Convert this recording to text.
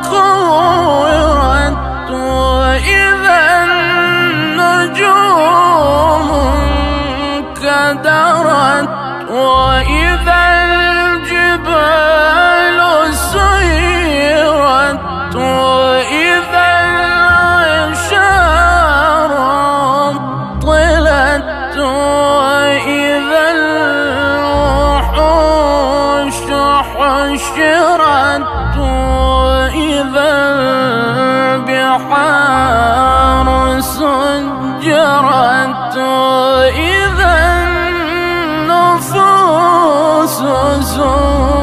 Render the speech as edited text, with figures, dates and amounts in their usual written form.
كورت وإذا النجوم انكدرت وإذا الجبال سيرت وإذا العشار طلت وإذا الوحوش حشرت وإذا البحار سجرت وإذا النفوس زوجت